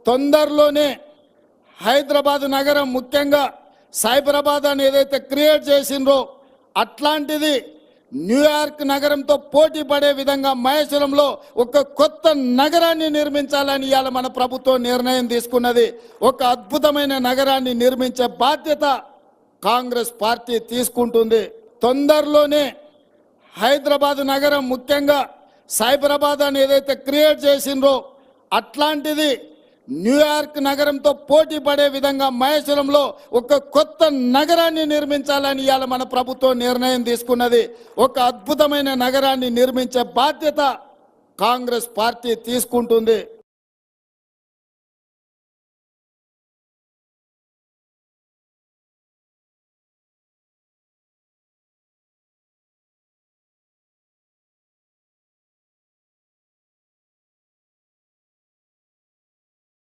తొందరలోనే హైదరాబాద్ నగరం ముఖ్యంగా సైబరాబాద్ అని ఏదైతే క్రియేట్ చేసిండ్రో అట్లాంటిది న్యూయార్క్ నగరంతో పోటీ పడే విధంగా మహేశ్వరంలో ఒక కొత్త నగరాన్ని నిర్మించాలని ఇవాళ మన ప్రభుత్వం నిర్ణయం తీసుకున్నది. ఒక అద్భుతమైన నగరాన్ని నిర్మించే బాధ్యత కాంగ్రెస్ పార్టీ తీసుకుంటుంది. తొందరలోనే హైదరాబాద్ నగరం ముఖ్యంగా సైబరాబాద్ అని ఏదైతే క్రియేట్ చేసిండ్రో అట్లాంటిది న్యూయార్క్ నగరంతో పోటీ పడే విధంగా మహేశ్వరంలో ఒక కొత్త నగరాన్ని నిర్మించాలని ఇవాళ మన ప్రభుత్వం నిర్ణయం తీసుకున్నది. ఒక అద్భుతమైన నగరాన్ని నిర్మించే బాధ్యత కాంగ్రెస్ పార్టీ తీసుకుంటుంది.